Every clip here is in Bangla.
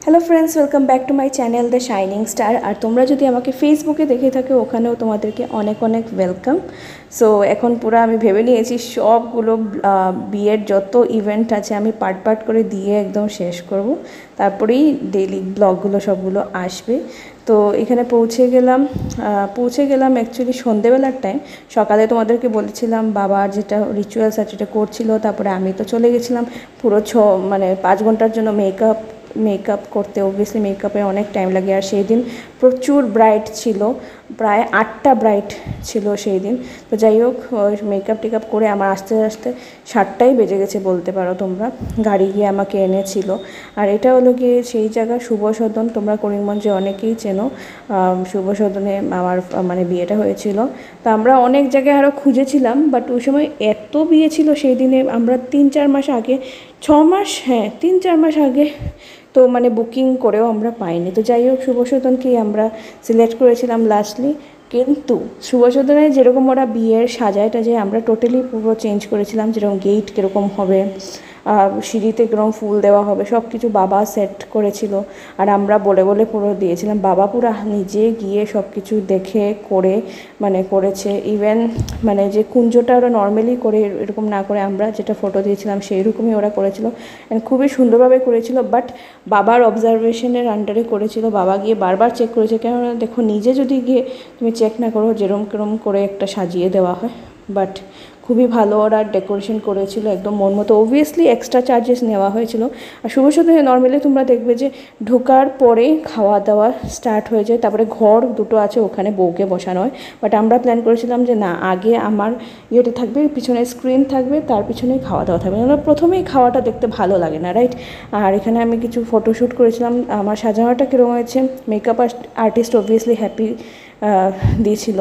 Hello friends, welcome back to my channel the shining star. আর তোমরা যদি আমাকে ফেসবুকে দেখে থাকো, ওখানেও তোমাদেরকে অনেক অনেক ওয়েলকাম। সো এখন পুরো আমি ভেবে নিয়েছি সবগুলো বিয়ের যত ইভেন্ট আছে আমি পার্ট পার্ট করে দিয়ে একদম শেষ করব, তারপরেই ডেইলি ব্লগগুলো সবগুলো আসবে। তো এখানে পৌঁছে গেলাম অ্যাকচুয়ালি সন্ধেবেলার টাইম। সকালে তোমাদেরকে বলেছিলাম বাবার যেটা রিচুয়ালস আছে সেটা করছিল, তারপরে আমি তো চলে গেছিলাম পুরো 5 ঘন্টার জন্য মেকআপ করতে। অবভিয়াসলি মেকআপে অনেক টাইম লাগে, আর সেই দিন প্রচুর ব্রাইট ছিল, প্রায় 8টা ব্রাইট ছিল সেই দিন। তো যাই হোক, মেকআপ টেকআপ করে আমার আস্তে আস্তে 7টাই বেজে গেছে বলতে পারো তোমরা। গাড়ি গিয়ে আমাকে এনেছিল। আর এটা হলো গিয়ে সেই জায়গা শুভ সদন, তোমরা করিমগঞ্জে অনেকেই চেনো। শুভ সদনে আমার মানে বিয়েটা হয়েছিল। তো আমরা অনেক জায়গায় আরও খুঁজেছিলাম, বাট ওই সময় এত বিয়ে ছিল সেই দিনে, আমরা 3-4 মাস আগে, 6 মাস, হ্যাঁ 3-4 মাস আগে তো মানে বুকিং করেও আমরা পাইনি। তো যাই হোক, শুভসদনকেই আমরা সিলেক্ট করেছিলাম লাস্টলি। কিন্তু শুভসদনে যেরকম ওরা বিয়ের সাজায় টাজায়, আমরা টোটালি পুরো চেঞ্জ করেছিলাম। যেরকম গেট কীরকম হবে, সিঁড়িতে কীরকম ফুল দেওয়া হবে, সব কিছু বাবা সেট করেছিল। আর আমরা বলে বলে পুরো দিয়েছিলাম, বাবা পুরো নিজে গিয়ে সব কিছু দেখে করে মানে করেছে। ইভেন মানে যে কুঞ্জটা ওরা নর্মালি করে এরকম না করে আমরা যেটা ফটো দিয়েছিলাম সেই রকমই ওরা করেছিল, অ্যান্ড খুবই সুন্দরভাবে করেছিল। বাট বাবার অবজারভেশনের আন্ডারে করেছিল, বাবা গিয়ে বারবার চেক করেছে। কেননা দেখো, নিজে যদি গিয়ে তুমি চেক না করো, যেরম কেরম করে একটা সাজিয়ে দেওয়া হয়। বাট খুবই ভালো ওরা ডেকোরেশন করেছিল, একদম মন মতো। অবভিয়াসলি এক্সট্রা চার্জেস নেওয়া হয়েছিল। আর শুভসদনে নর্মালি তোমরা দেখবে যে ঢোকার পরে খাওয়া দাওয়া স্টার্ট হয়ে যায়, তারপরে ঘর দুটো আছে, ওখানে বউকে বসানো হয়। বাট আমরা প্ল্যান করেছিলাম যে না, আগে আমার ইয়েটা থাকবে, পিছনে স্ক্রিন থাকবে, তার পিছনেই খাওয়া দাওয়া থাকবে। আমরা প্রথমেই খাওয়াটা দেখতে ভালো লাগে না, রাইট? আর এখানে আমি কিছু ফটোশ্যুট করেছিলাম। আমার সাজানোটা কীরকম হয়েছে, মেকআপ আর্টিস্ট অবভিয়াসলি হ্যাপি দিয়েছিল।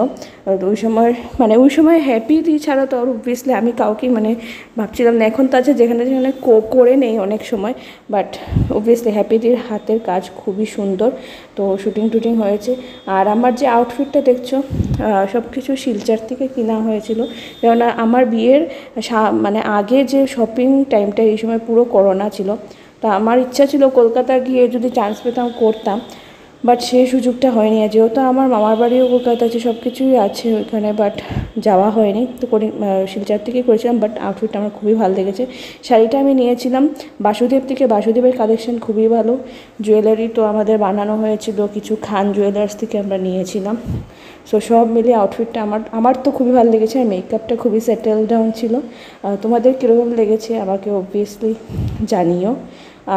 ওই সময় হ্যাপি দিয়ে ছাড়া তো আর অবভিয়াসলি আমি কাউকেই মানে ভাবছিলাম না। এখন তো আছে যেখানে যেখানে করে নেই অনেক সময়, বাট অবভিয়াসলি হ্যাপিদির হাতের কাজ খুবই সুন্দর। তো শুটিং টুটিং হয়েছে। আর আমার যে আউটফিটটা দেখছো, সব কিছু শিলচর থেকে কেনা হয়েছিল। কেননা আমার বিয়ের মানে আগে যে শপিং টাইমটা, এই সময় পুরো করোনা ছিল। তো আমার ইচ্ছা ছিল কলকাতা গিয়ে যদি চান্স পেতাম করতাম, বাট সেই সুযোগটা হয়নি। আর যেহেতু আমার মামার বাড়িও কলকাতা আছে, সব কিছুই আছে ওইখানে, বাট যাওয়া হয়নি। তো শিলচর থেকেই করেছিলাম। বাট আউটফিটটা আমার খুবই ভালো লেগেছে। শাড়িটা আমি নিয়েছিলাম বাসুদেব থেকে, বাসুদেবের কালেকশন খুবই ভালো। জুয়েলারি তো আমাদের বানানো হয়েছিল কিছু, খান জুয়েলার্স থেকে আমরা নিয়েছিলাম। সো সব মিলিয়ে আউটফিটটা আমার তো খুবই ভালো লেগেছে। আর মেকআপটা খুবই সেটেল ডাউন ছিল। তোমাদের কীরকম লেগেছে আমাকে অবভিয়াসলি জানিও।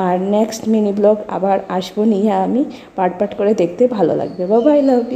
আর নেক্সট মিনি ব্লগ আবার আসবো নিয়ে, আমি পার্ট পার্ট করে দেখতে ভালো লাগবে। Bye bye, love you.